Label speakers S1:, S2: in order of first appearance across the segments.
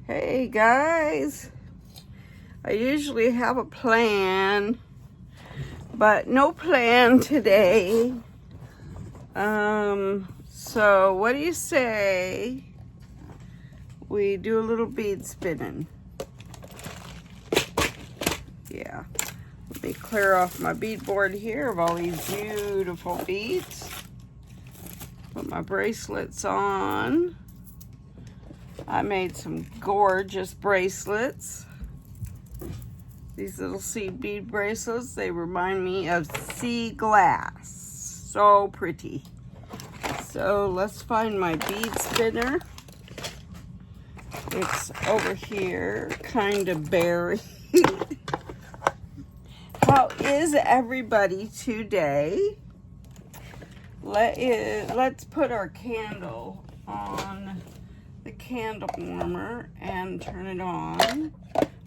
S1: Hey guys, I usually have a plan, but no plan today. So what do you say we do a little bead spinning? Yeah, let me clear off my bead board here of all these beautiful beads. Put my bracelets on. I made some gorgeous bracelets. These little seed bead bracelets, they remind me of sea glass. So pretty. So let's find my bead spinner. It's over here, kind of buried. How is everybody today? Let's put our candle on the candle warmer and turn it on.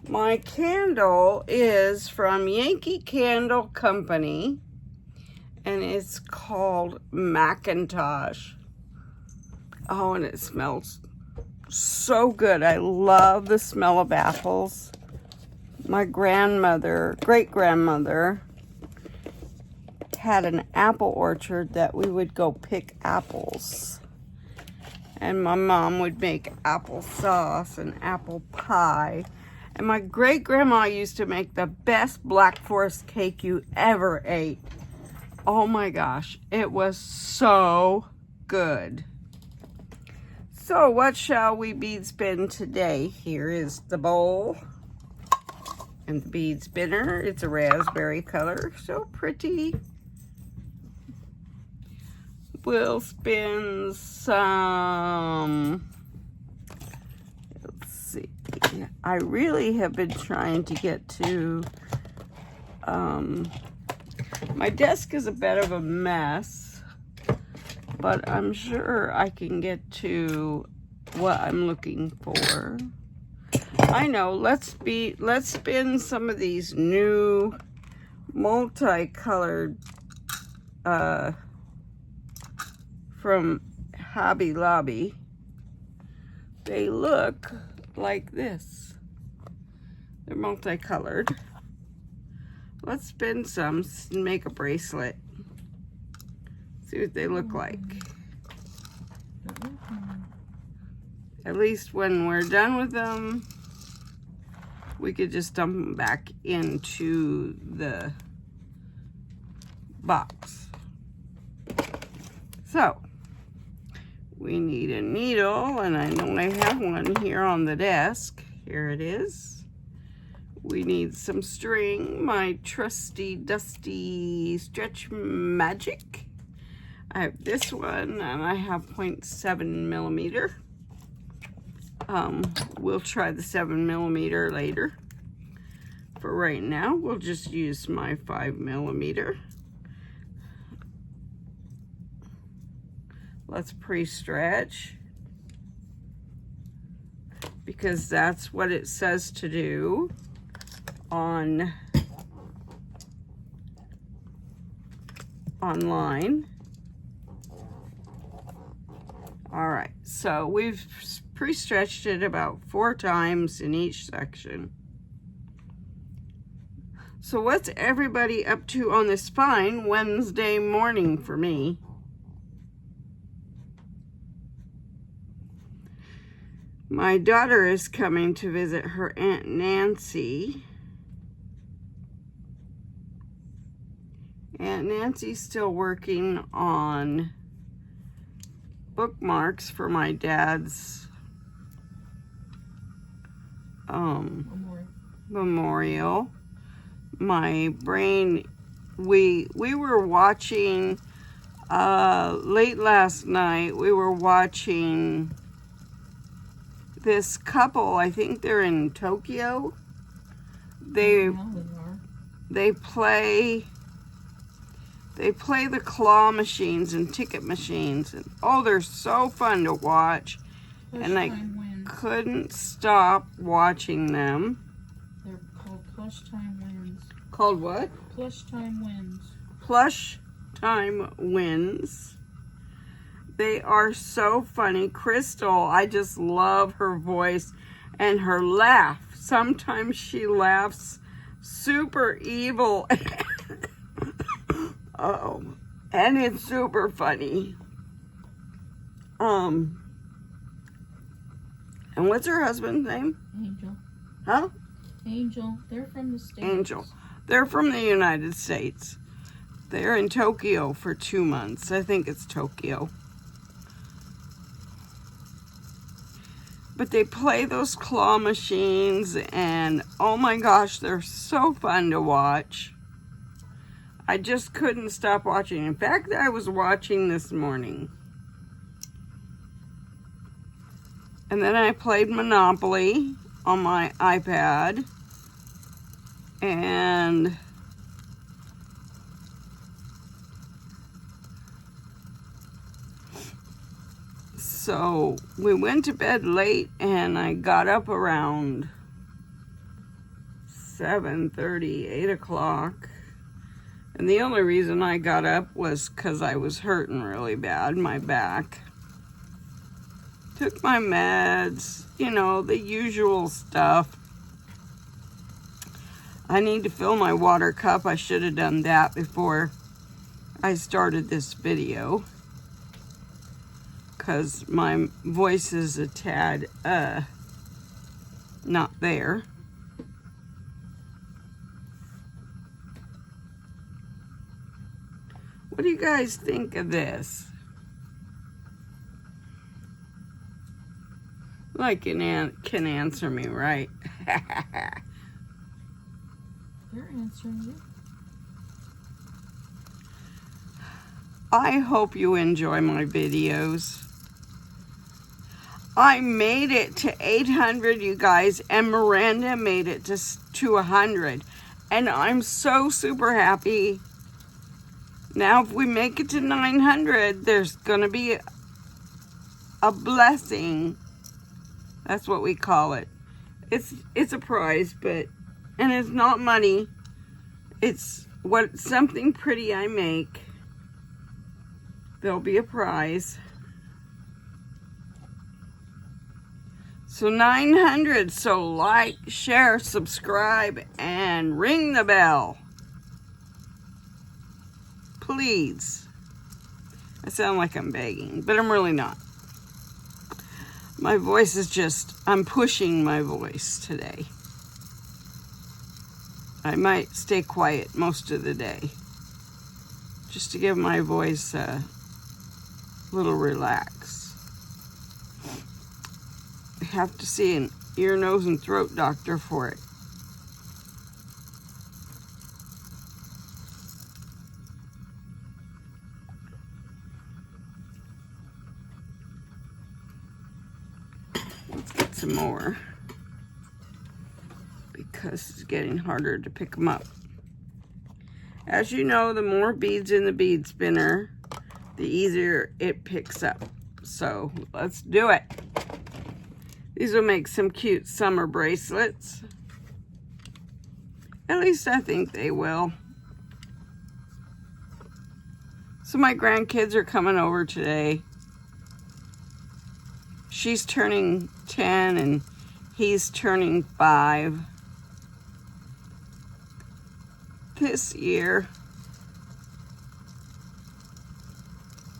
S1: My candle is from Yankee Candle Company and it's called Macintosh. Oh, and it smells so good. I love the smell of apples. My great-grandmother had an apple orchard that we would go pick apples. And my mom would make applesauce and apple pie. And my great-grandma used to make the best Black Forest cake you ever ate. Oh my gosh, it was so good. So what shall we bead spin today? Here is the bowl and the bead spinner. It's a raspberry color, so pretty. We'll spin some, let's see, I really have been trying to get to, my desk is a bit of a mess, but I'm sure I can get to what I'm looking for. I know, let's spin some of these new multicolored, from Hobby Lobby. They look like this. They're multicolored. Let's spin some and make a bracelet. See what they look like. At least when we're done with them, we could just dump them back into the box. So, we need a needle, and I know I have one here on the desk. Here it is. We need some string, my trusty, dusty Stretch Magic. I have this one, and I have 0.7 millimeter. We'll try the 7 millimeter later. For right now, we'll just use my 5 millimeter. Let's pre-stretch because that's what it says to do online. All right, so we've pre-stretched it about 4 times in each section. So what's everybody up to on this fine Wednesday morning for me? My daughter is coming to visit her Aunt Nancy. Aunt Nancy's still working on bookmarks for my dad's memorial. My brain, we were watching, late last night, we were watching this couple. I think they're in Tokyo. They play the claw machines and ticket machines, and oh, they're so fun to watch. And I couldn't stop watching them.
S2: They're called Plush Time Wins.
S1: Called what?
S2: Plush Time Wins.
S1: Plush Time Wins. They are so funny. Crystal, I just love her voice. And her laugh, sometimes she laughs super evil. Oh, and it's super funny. And what's her husband's name?
S2: Angel.
S1: Huh?
S2: Angel. They're from the States.
S1: Angel. They're from the United States. They're in Tokyo for 2 months. I think it's Tokyo. But they play those claw machines, and oh my gosh, they're so fun to watch. I just couldn't stop watching. In fact, I was watching this morning. And then I played Monopoly on my iPad. And so we went to bed late, and I got up around 7:30, 8 o'clock. And the only reason I got up was because I was hurting really bad, my back. Took my meds, you know, the usual stuff. I need to fill my water cup. I should have done that before I started this video, because my voice is a tad, not there. What do you guys think of this? Like can answer me, right?
S2: They're answering you.
S1: I hope you enjoy my videos. I made it to 800, you guys, and Miranda made it to 100. And I'm so super happy. Now, if we make it to 900, there's going to be a blessing. That's what we call it. It's a prize, and it's not money. It's something pretty I make. There'll be a prize. So 900, so like, share, subscribe, and ring the bell. Please. I sound like I'm begging, but I'm really not. My voice is just, I'm pushing my voice today. I might stay quiet most of the day, just to give my voice a little relax. I have to see an ear, nose, and throat doctor for it. Let's get some more, because it's getting harder to pick them up. As you know, the more beads in the bead spinner, the easier it picks up. So let's do it. These will make some cute summer bracelets. At least I think they will. So my grandkids are coming over today. She's turning 10 and he's turning 5 this year.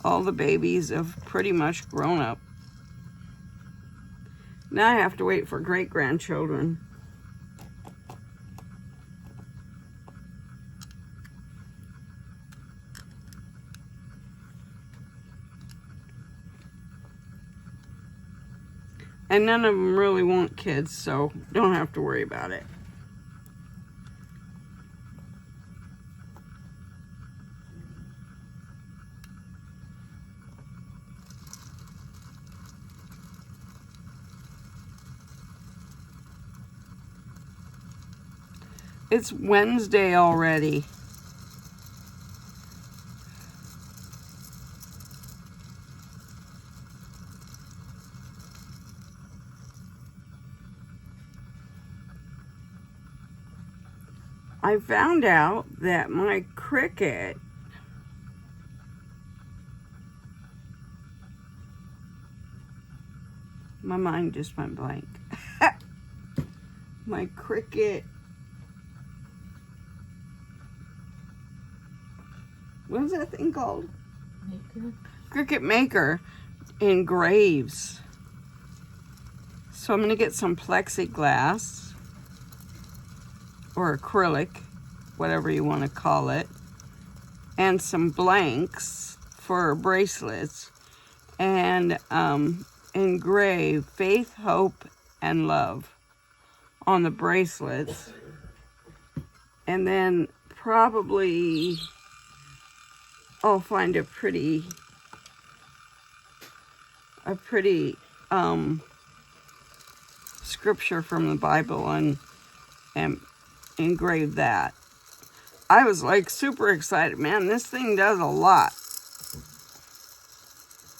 S1: All the babies have pretty much grown up. Now I have to wait for great-grandchildren. And none of them really want kids, so don't have to worry about it. It's Wednesday already. I found out that my Cricut my mind just went blank. my Cricut. What is that thing called?
S2: Maker.
S1: Cricut Maker engraves. So I'm going to get some plexiglass or acrylic, whatever you want to call it, and some blanks for bracelets, and engrave faith, hope, and love on the bracelets. And then probably I'll find a pretty scripture from the Bible and engrave that. I was like super excited. Man, this thing does a lot.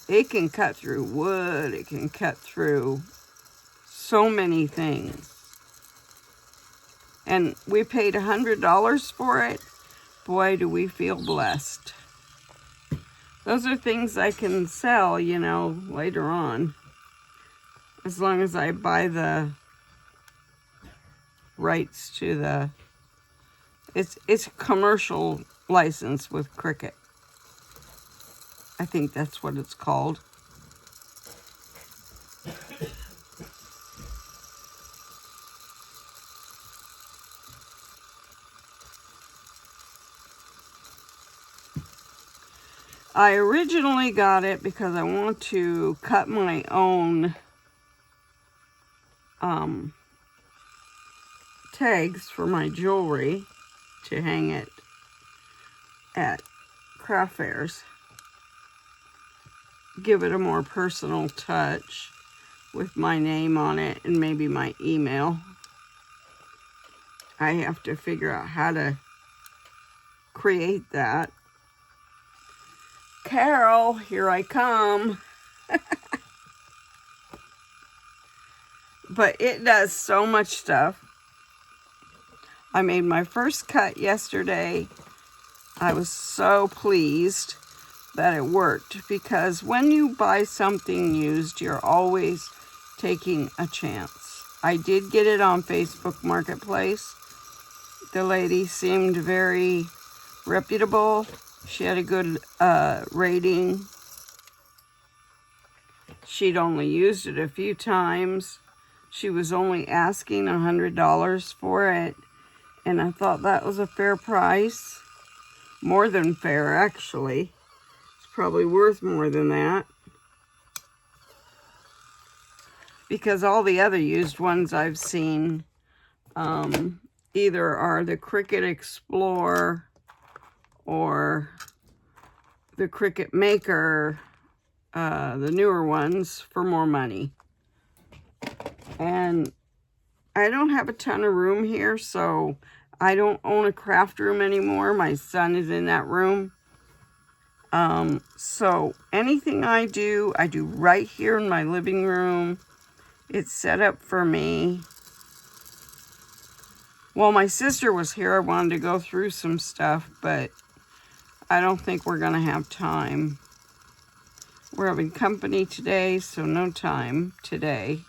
S1: It can cut through wood. It can cut through so many things. And we paid $100 for it. Boy, do we feel blessed. Those are things I can sell, you know, later on. As long as I buy the rights to the... It's a commercial license with Cricut. I think that's what it's called. I originally got it because I want to cut my own tags for my jewelry to hang it at craft fairs. Give it a more personal touch with my name on it and maybe my email. I have to figure out how to create that. Carol, here I come. But it does so much stuff. I made my first cut yesterday. I was so pleased that it worked, because when you buy something used, you're always taking a chance. I did get it on Facebook Marketplace. The lady seemed very reputable. She had a good rating. She'd only used it a few times. She was only asking $100 for it, and I thought that was a fair price. More than fair, actually. It's probably worth more than that, because all the other used ones I've seen either are the Cricut Explorer or the Cricut Maker, the newer ones, for more money. And I don't have a ton of room here, so I don't own a craft room anymore. My son is in that room. So anything I do right here in my living room. It's set up for me. While my sister was here, I wanted to go through some stuff, but I don't think we're going to have time. We're having company today, so no time today.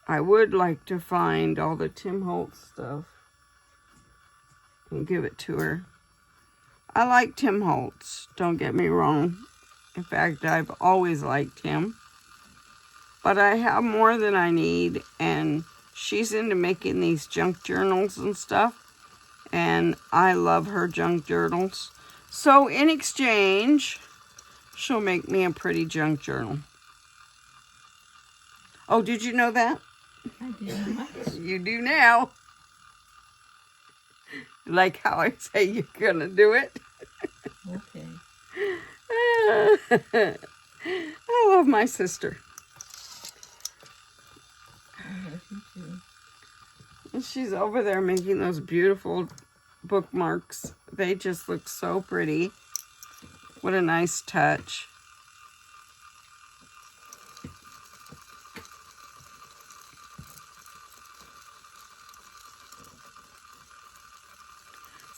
S1: I would like to find all the Tim Holtz stuff and give it to her. I like Tim Holtz, don't get me wrong. In fact, I've always liked him. But I have more than I need, and she's into making these junk journals and stuff. And I love her junk journals. So in exchange, she'll make me a pretty junk journal. Oh, did you know that?
S2: I did not.
S1: You do now. Like how I say you're gonna do it.
S2: Okay.
S1: I love my sister.
S2: I love you too.
S1: And she's over there making those beautiful bookmarks. They just look so pretty. What a nice touch.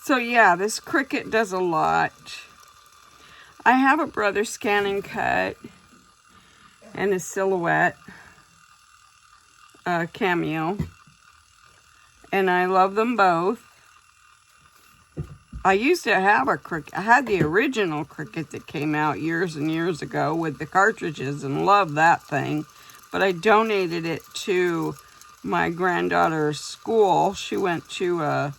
S1: So yeah, this Cricut does a lot. I have a Brother Scan and Cut and a Silhouette. cameo. And I love them both. I used to have a Cricut. I had the original Cricut that came out years and years ago with the cartridges and loved that thing. But I donated it to my granddaughter's school. She went to a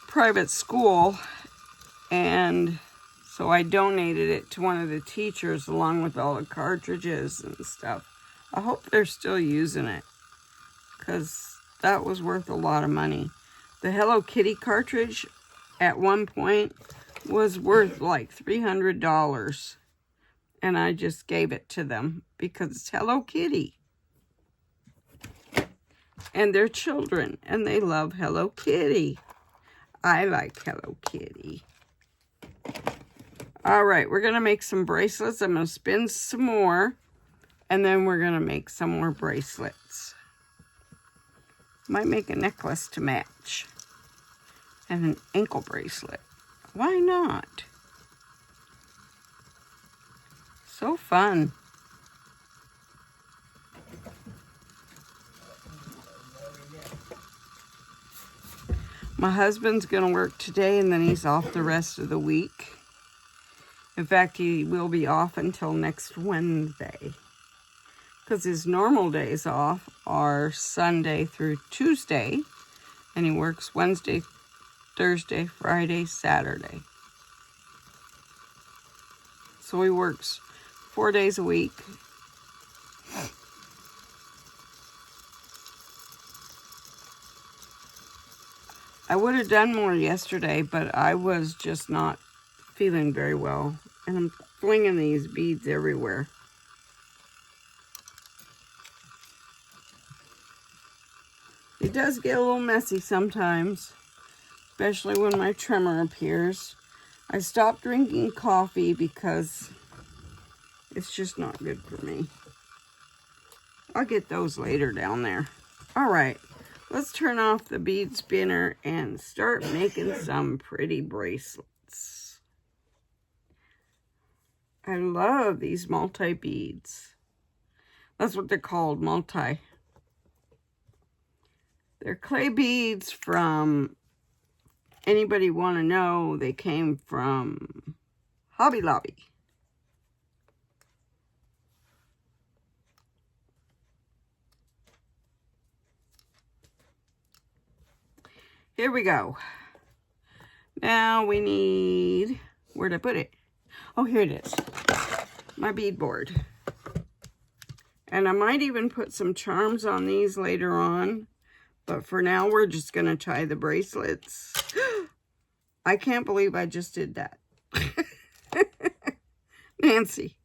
S1: private school, and so I donated it to one of the teachers along with all the cartridges and stuff. I hope they're still using it, because that was worth a lot of money. The Hello Kitty cartridge at one point was worth like $300, and I just gave it to them because it's Hello Kitty. And they're children, and they love Hello Kitty. I like Hello Kitty. All right, we're going to make some bracelets. I'm going to spin some more, and then we're going to make some more bracelets. Might make a necklace to match. And an ankle bracelet. Why not? So fun. My husband's going to work today, and then he's off the rest of the week. In fact, he will be off until next Wednesday, because his normal days off are Sunday through Tuesday, and he works Wednesday, Thursday, Friday, Saturday. So he works 4 days a week. I would have done more yesterday, but I was just not feeling very well. And I'm flinging these beads everywhere. It does get a little messy sometimes, especially when my tremor appears. I stopped drinking coffee because it's just not good for me. I'll get those later down there. All right. Let's turn off the bead spinner and start making some pretty bracelets. I love these multi-beads. That's what they're called, multi. They're clay beads from, anybody want to know, they came from Hobby Lobby. Here we go. Now we need, where'd I put it? Oh, here it is. My bead board. And I might even put some charms on these later on. But for now, we're just going to tie the bracelets. I can't believe I just did that. Nancy.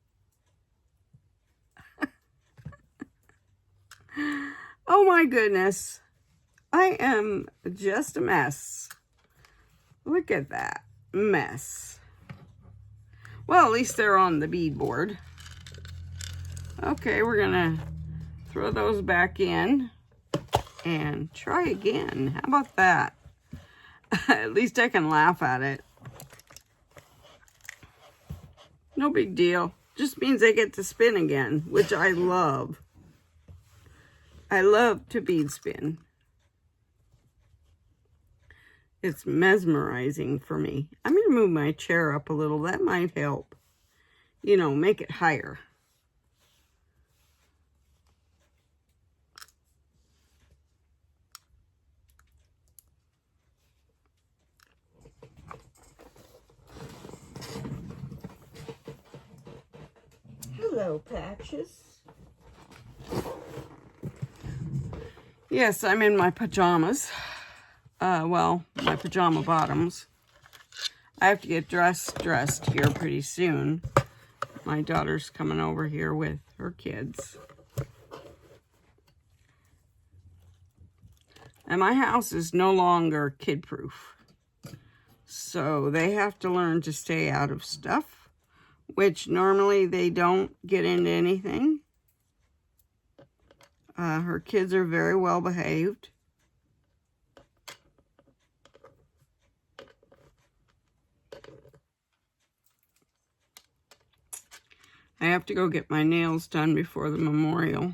S1: Oh my goodness. I am just a mess. Look at that mess. Well, at least they're on the bead board. Okay, we're gonna throw those back in and try again. How about that? At least I can laugh at it. No big deal. Just means I get to spin again, which I love. I love to bead spin. It's mesmerizing for me. I'm going to move my chair up a little. That might help. You know, make it higher. Hello, Patches. Yes, I'm in my pajamas. Well, my pajama bottoms. I have to get dressed here pretty soon. My daughter's coming over here with her kids. And my house is no longer kid-proof. So they have to learn to stay out of stuff, which normally they don't get into anything. Her kids are very well behaved. I have to go get my nails done before the memorial.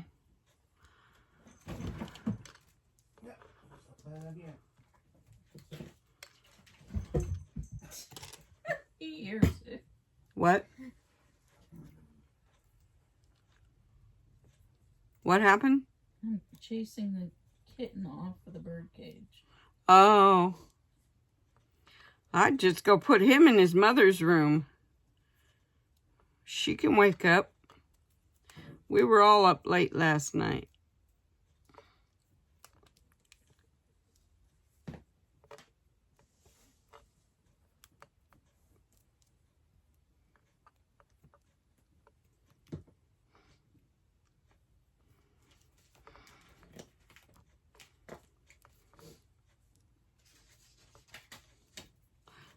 S2: He hears it.
S1: What? What happened?
S2: I'm chasing the kitten off of the bird cage.
S1: Oh. I'd just go put him in his mother's room. She can wake up. We were all up late last night.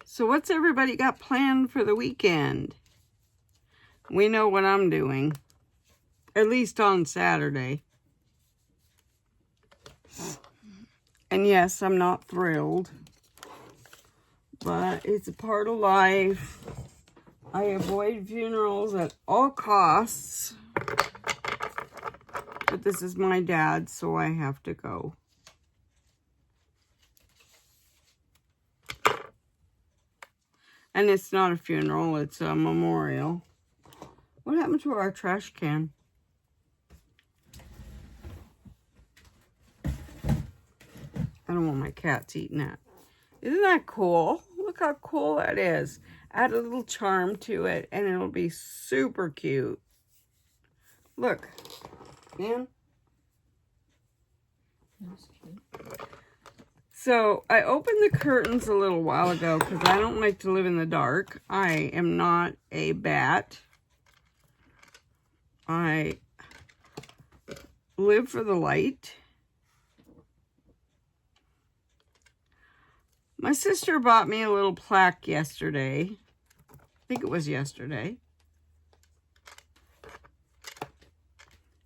S1: So what's everybody got planned for the weekend? We know what I'm doing. At least on Saturday. And yes, I'm not thrilled. But it's a part of life. I avoid funerals at all costs. But this is my dad, so I have to go. And it's not a funeral, it's a memorial. What happened to our trash can? I don't want my cats eating that. Isn't that cool? Look how cool that is. Add a little charm to it and it'll be super cute. Look. Man.
S2: That's cute.
S1: So I opened the curtains a little while ago because I don't like to live in the dark. I am not a bat. I live for the light. My sister bought me a little plaque yesterday. I think it was yesterday.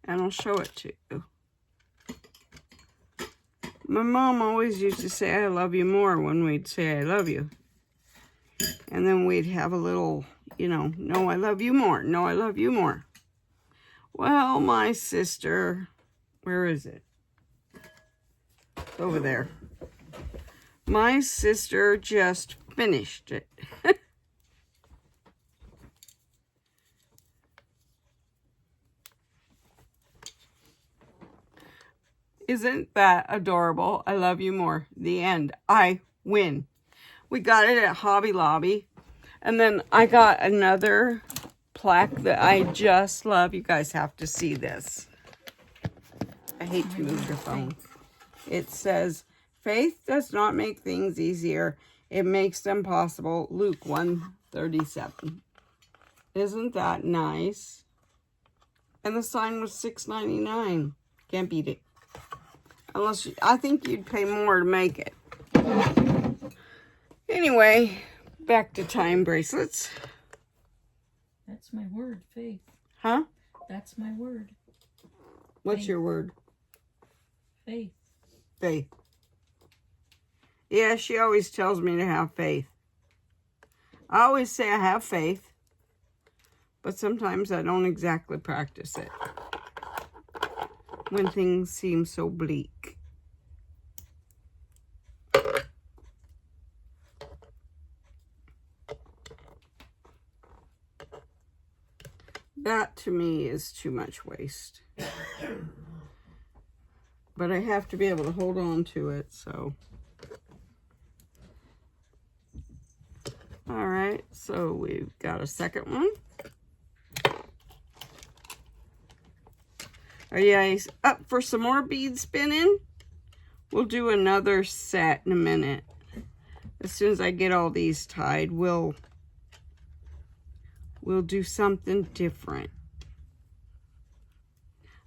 S1: And I'll show it to you. My mom always used to say, I love you more when we'd say, I love you. And then we'd have a little, you know, no, I love you more. No, I love you more. Well, my sister, where is it? It's over there. My sister just finished it. Isn't that adorable? I love you more. The end. I win. We got it at Hobby Lobby. And then I got another plaque that I just love. You guys have to see this. I hate to move the phone. It says, faith does not make things easier. It makes them possible. Luke 1:37. Isn't that nice? And the sign was $6.99. Can't beat it. Unless I think you'd pay more to make it. Anyway, back to time bracelets.
S2: That's my word, faith.
S1: Huh?
S2: That's my word.
S1: What's
S2: Faith.
S1: your word?
S2: Faith.
S1: Faith. Yeah, she always tells me to have faith. I always say I have faith, but sometimes I don't exactly practice it when things seem so bleak. That to me is too much waste. But I have to be able to hold on to it, so. All right, so we've got a second one. Are you guys up for some more bead spinning? We'll do another set in a minute. As soon as I get all these tied, we'll do something different.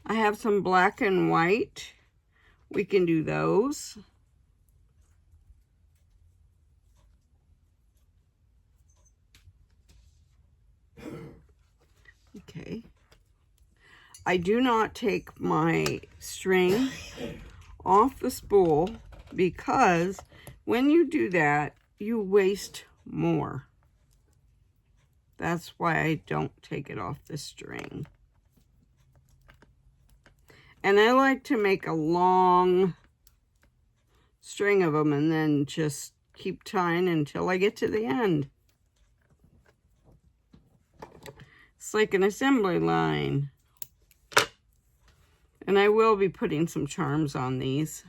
S1: I have some black and white. We can do those. Okay. I do not take my string off the spool because when you do that, you waste more. That's why I don't take it off the string. And I like to make a long string of them and then just keep tying until I get to the end. It's like an assembly line. And I will be putting some charms on these.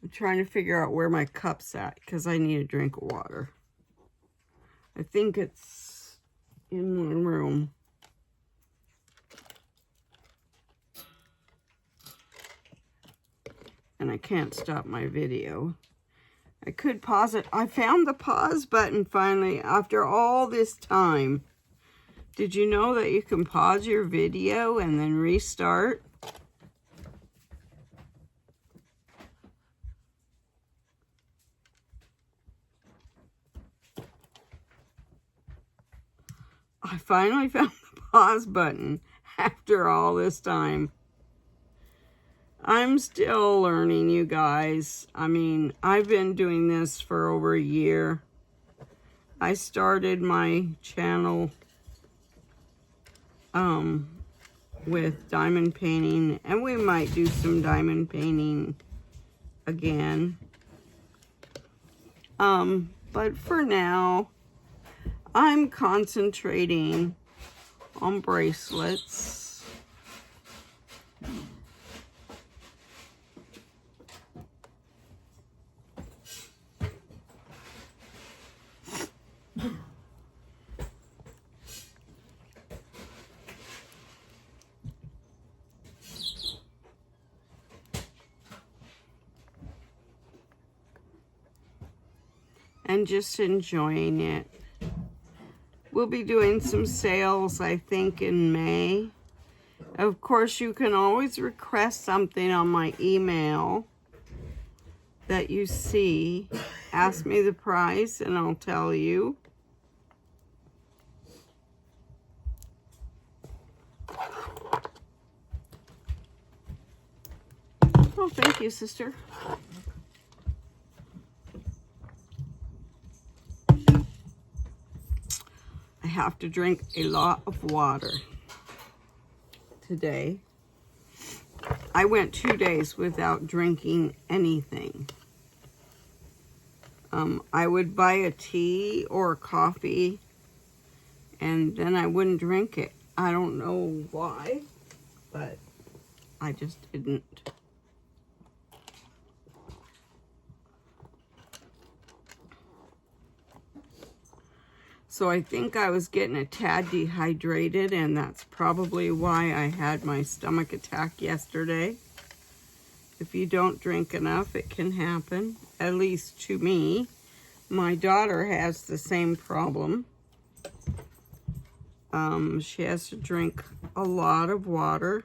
S1: I'm trying to figure out where my cup's at because I need a drink of water. I think it's in one room. And I can't stop my video. I could pause it. I found the pause button finally after all this time. Did you know that you can pause your video and then restart? I finally found the pause button after all this time. I'm still learning, you guys. I mean, I've been doing this for over a year. I started my channel with diamond painting, and we might do some diamond painting again. But for now, I'm concentrating on bracelets. And just enjoying it. We'll be doing some sales, I think, in May. Of course, you can always request something on my email that you see. Ask me the price and I'll tell you. Oh, thank you, sister. I have to drink a lot of water today. I went 2 days without drinking anything. I would buy a tea or a coffee and then I wouldn't drink it. I don't know why, but I just didn't. So I think I was getting a tad dehydrated, and that's probably why I had my stomach attack yesterday. If you don't drink enough, it can happen, at least to me. My daughter has the same problem. She has to drink a lot of water.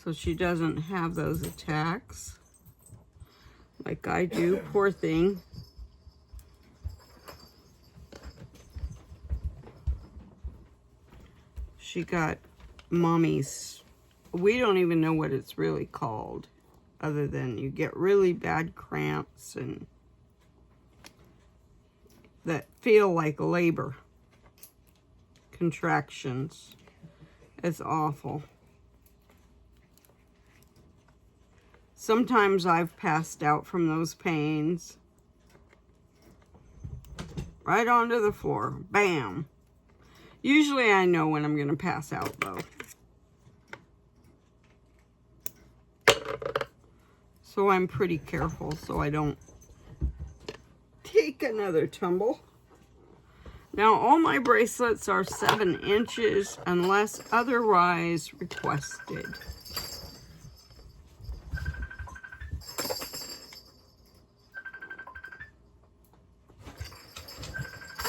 S1: So she doesn't have those attacks like I do. Poor thing. She got mommy's, we don't even know what it's really called, other than you get really bad cramps and that feel like labor. Contractions. It's awful. Sometimes I've passed out from those pains. Right onto the floor. Bam. Usually I know when I'm going to pass out, though. So I'm pretty careful so I don't take another tumble. Now, all my bracelets are 7 inches unless otherwise requested.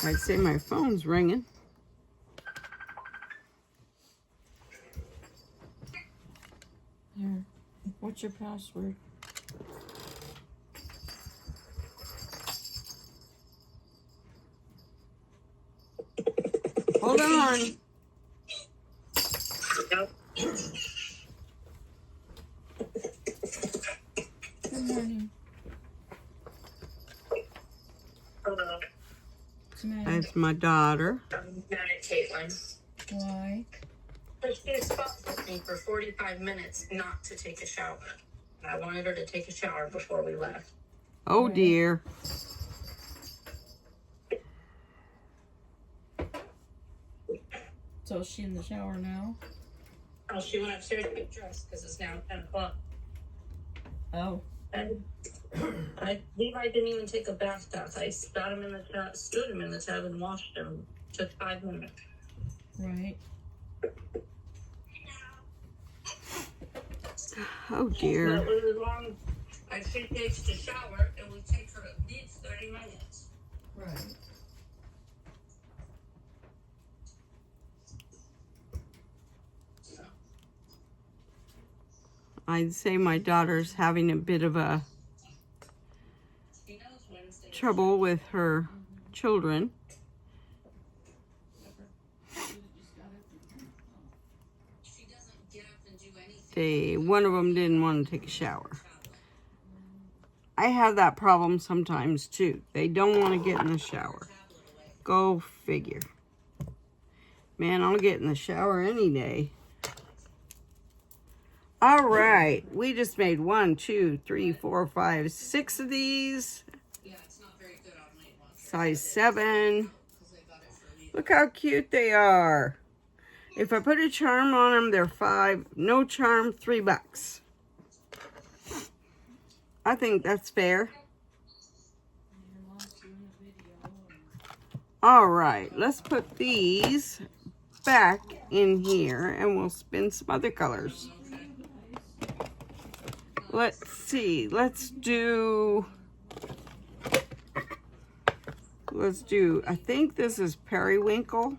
S1: I'd say my phone's ringing.
S2: Here, what's your password?
S1: Hold on.
S2: Good morning.
S3: Hello.
S1: There's my daughter.
S3: I'm mad at Caitlin.
S2: Why?
S3: But she spoke with me for 45 minutes not to take a shower. And I wanted her to take a shower before we left.
S1: Oh
S2: Right.
S1: dear.
S2: So is she in the shower now?
S3: Oh, she went upstairs to get dressed because it's now 10 o'clock.
S2: Oh.
S3: And Levi didn't even take a bath bath. I spat him in the tub, stood him in the tub, and washed him. Took 5 minutes.
S2: Right.
S1: Oh
S3: But
S1: dear.
S3: as long as she takes the shower, it would take her at least 30 minutes.
S2: Right.
S3: So,
S1: I'd say my daughter's having a bit of a
S3: she knows Wednesday.
S1: trouble with her children.
S3: She doesn't get up and do anything.
S1: One of them didn't want to take a shower. I have that problem sometimes too. They don't want to get in the shower. Go figure. Man, I'll get in the shower any day. All right, we just made 1, 2, 3, 4, 5, 6 of these.
S3: Yeah, it's not very good on my one.
S1: Size 7.
S3: Because I got it for Levi.
S1: Look how cute they are. If I put a charm on them, they're $5. No charm, $3. I think that's fair. All right, let's put these back in here and we'll spin some other colors. Let's see, let's do, I think this is periwinkle.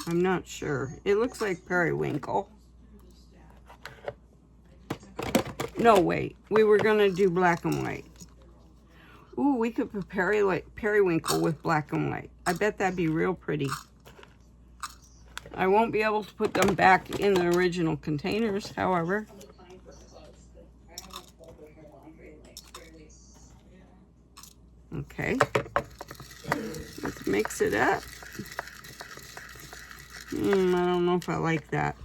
S1: I'm not sure. It looks like periwinkle. No, wait. We were going to do black and white. Ooh, we could put periwinkle with black and white. I bet that'd be real pretty. I won't be able to put them back in the original containers, however. Okay. Let's mix it up. I don't know if I like that.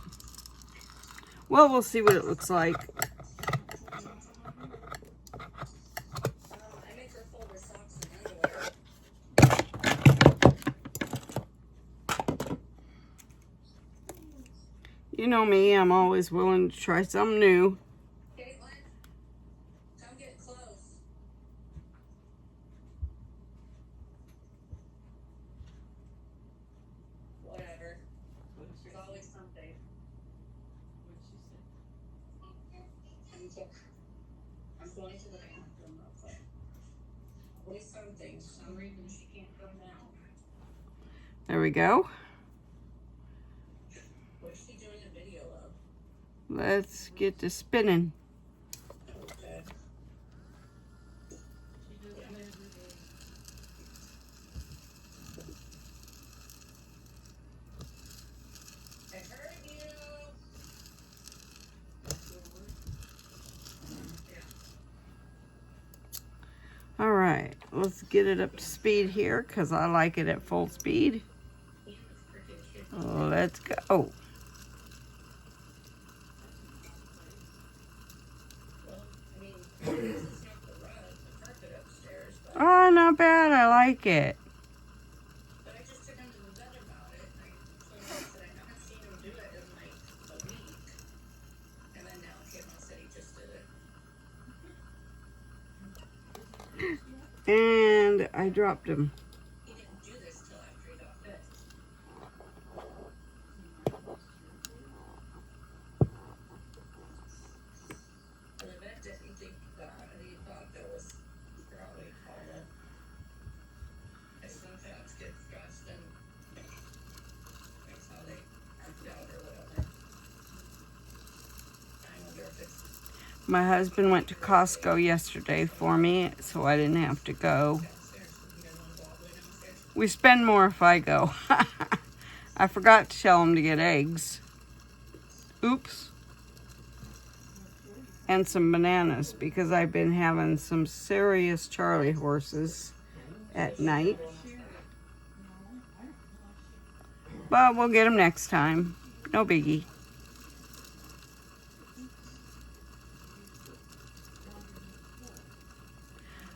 S1: Well, we'll see what it looks like. You know me, I'm always willing to try something new.
S3: Caitlin, come get close. Whatever. There's always something. I'm going to the bathroom real quick. Always something. For some reason she can't come down.
S1: There we go.
S3: What's she doing a video of?
S1: Let's get to spinning.
S3: Okay. I heard you.
S1: All right, let's get it up to speed here because I like it at full speed. Let's go. Oh, not bad. I like it.
S3: But I just took him to the vet about it. And I told him that I haven't seen him do it in like a week. And then now Caitlin said he just did it.
S1: And I dropped him.
S3: He didn't do this till after he got fit. And the vet didn't think that. He thought that was probably called it. I sometimes get stressed and that's how they act out or whatever. I wonder if it's
S1: My husband went to Costco yesterday for me, so I didn't have to go.
S3: downstairs. You guys want to go all the way downstairs?
S1: We spend more if I go. I forgot to tell him to get eggs. Oops. And some bananas because I've been having some serious Charlie horses at night. But we'll get them next time. No biggie.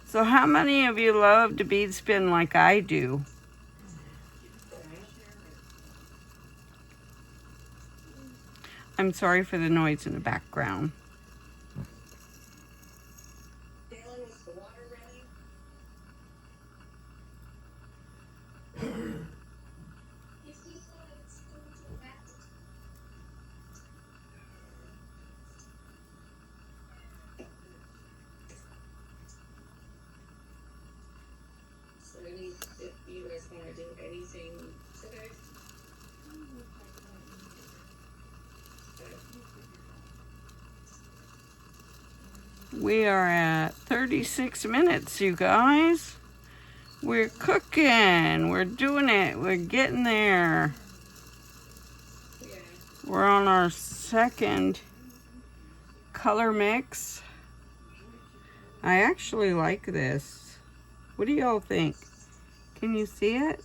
S1: So how many of you love to bead spin like I do? I'm sorry for the noise in the background.
S3: So if you guys want to do anything today,
S1: We are at 36 minutes, you guys. We're cooking. We're doing it. We're getting there.
S3: yeah.
S1: We're on our second color mix. I actually like this. What do y'all think? Can you see it?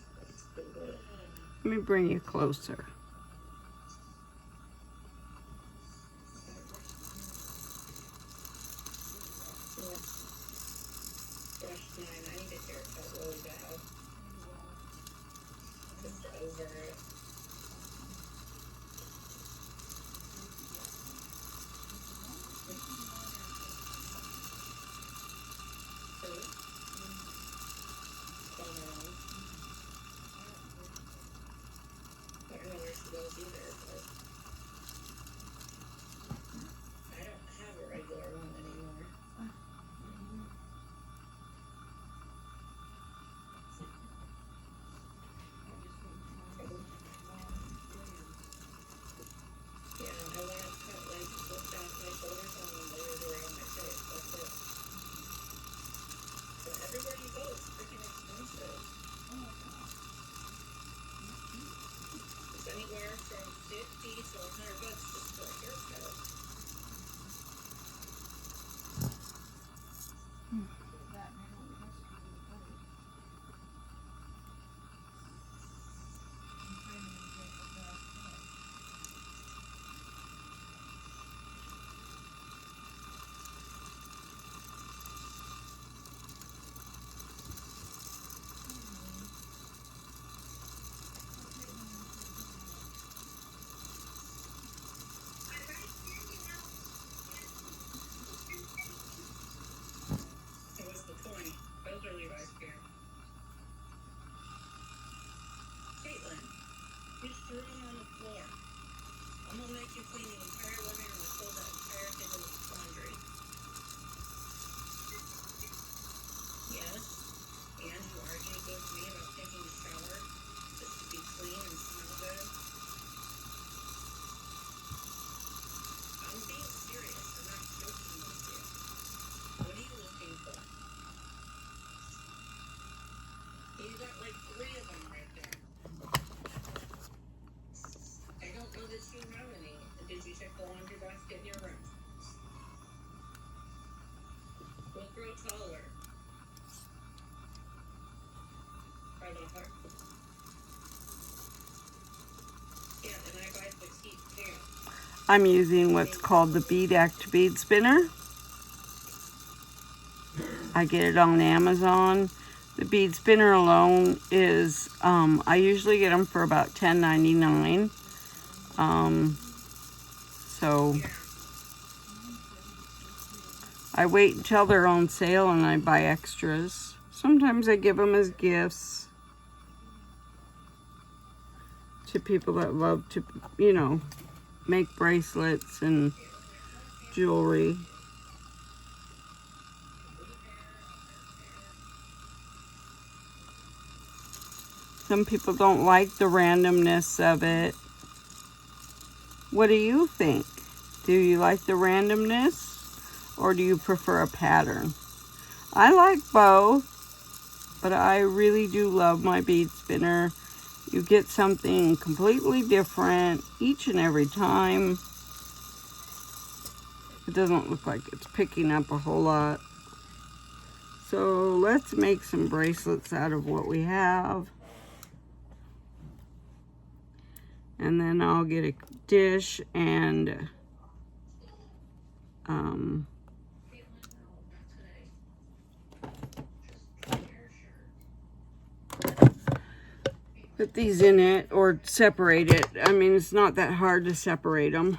S1: Let me bring you closer.
S3: I need a haircut really bad. Just over it. I don't know where she goes either, but I don't have a regular one anymore. Yeah, I want to cut like just off my shoulders and then layers around my face. That's it. But everywhere you go, it's freaking expensive. It's anywhere from $50 to $100 just for a haircut. So what's the point? Those are Levi's pants. Caitlin, you just threw them on the floor. I'm gonna make you clean the entire living room and throw that entire thing in the laundry. Yes? And you argued with me about taking a shower just to be clean and smell good. I'm being serious. I'm not joking with you. What are you looking for? You got like 3 of them right there. I don't know that you have any. Did you check the laundry basket in your room? We'll grow taller. Right on her. Yeah, and I buy petite pants.
S1: I'm using what's called the Bead Act bead spinner. I get it on Amazon. The bead spinner alone is, I usually get them for about $10.99. So I wait until they're on sale and I buy extras. Sometimes I give them as gifts to people that love to, you know, make bracelets and jewelry. Some people don't like the randomness of it. What do you think? Do you like the randomness or do you prefer a pattern? I like both, but I really do love my bead spinner. You get something completely different each and every time. It doesn't look like it's picking up a whole lot. So let's make some bracelets out of what we have. And then I'll get a dish and put these in it or separate it. I mean, it's not that hard to separate them.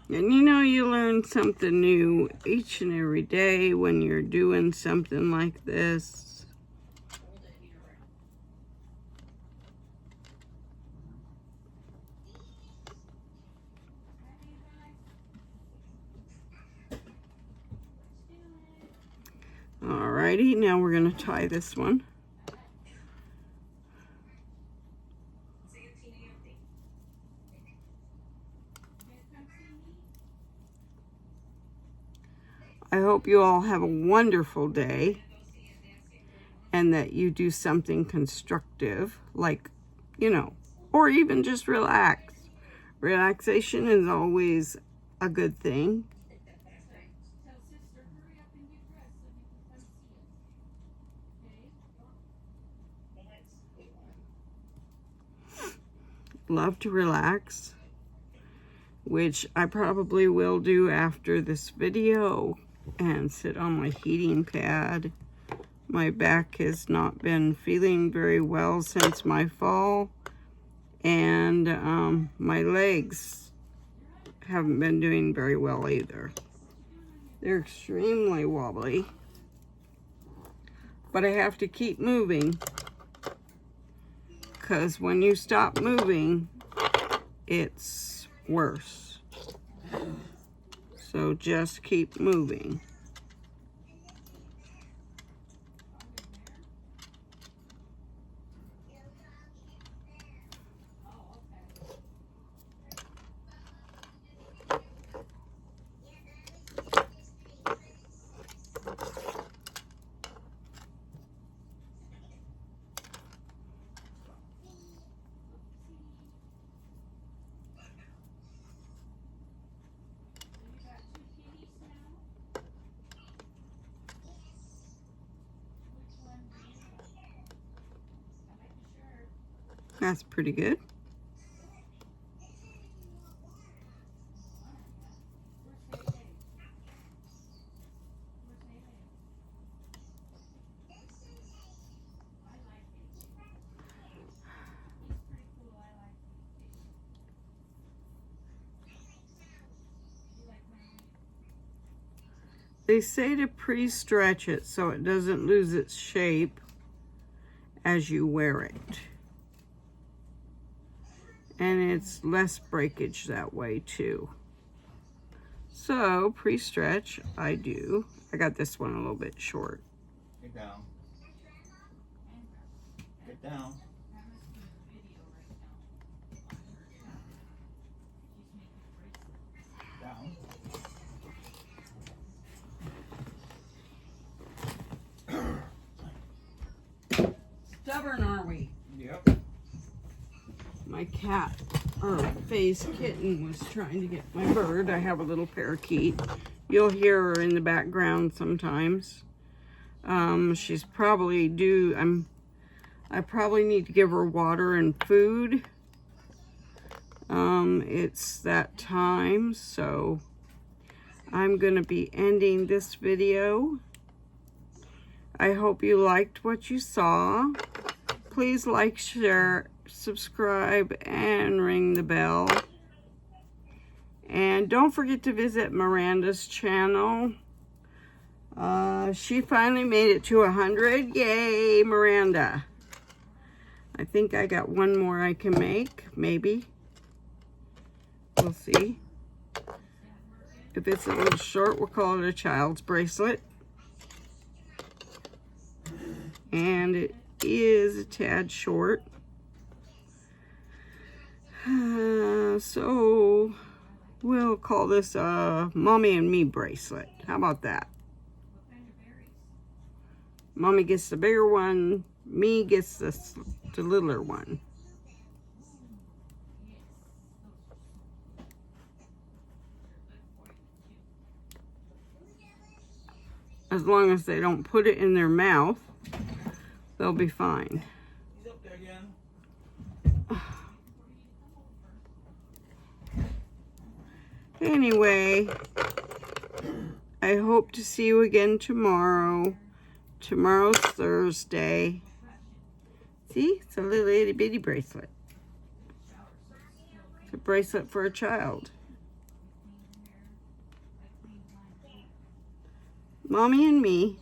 S1: And you know, you learn something new each and every day when you're doing something like this. Alrighty, now we're going to tie this one. I hope you all have a wonderful day and that you do something constructive, like, you know, or even just relax. Relaxation is always a good thing. Love to relax, which I probably will do after this video, and sit on my heating pad. My back has not been feeling very well since my fall, and my legs haven't been doing very well either. They're extremely wobbly, but I have to keep moving, because when you stop moving, it's worse. So just keep moving. That's pretty good. They say to pre-stretch it so it doesn't lose its shape as you wear it. And it's less breakage that way too. So pre-stretch, I do. I got this one a little bit short.
S4: Get down. Get down. Down.
S1: Stubborn, are we?
S4: Yep.
S1: My cat, or Faye's kitten, was trying to get my bird. I have a little parakeet. You'll hear her in the background sometimes. She's probably due. I probably need to give her water and food. It's that time, so I'm going to be ending this video. I hope you liked what you saw. Please like, share, subscribe, and ring the bell. And don't forget to visit Miranda's channel. She finally made it to 100. Yay, Miranda. I think I got one more I can make, maybe. We'll see. If it's a little short, we'll call it a child's bracelet. And it is a tad short. So we'll call this a Mommy and Me bracelet. How about that? Mommy gets the bigger one. Me gets the littler one. As long as they don't put it in their mouth, they'll be fine.
S4: He's up there again.
S1: Anyway, I hope to see you again tomorrow. Tomorrow's Thursday. See, it's a little itty bitty bracelet. It's a bracelet for a child. Mommy and me.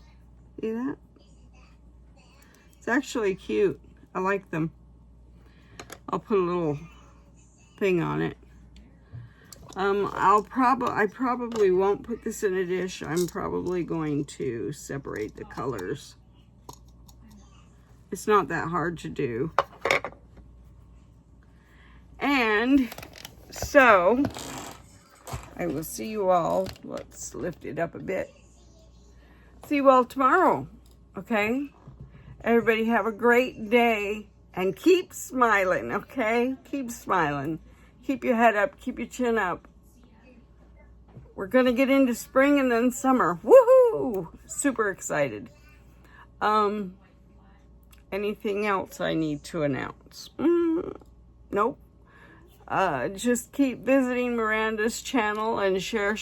S1: See that? It's actually cute. I like them. I'll put a little thing on it. I probably won't put this in a dish. I'm probably going to separate the colors. It's not that hard to do. And so I will see you all. Let's lift it up a bit. See you all tomorrow. Okay? Everybody have a great day and keep smiling, okay? Keep smiling. Keep your head up. Keep your chin up. We're going to get into spring and then summer. Woohoo! Super excited. Anything else I need to announce? Nope. Just keep visiting Miranda's channel and share.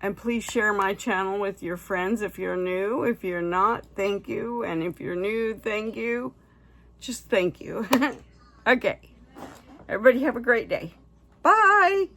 S1: And please share my channel with your friends if you're new. If you're not, thank you. And if you're new, thank you. Just thank you. Okay. Everybody have a great day. Bye.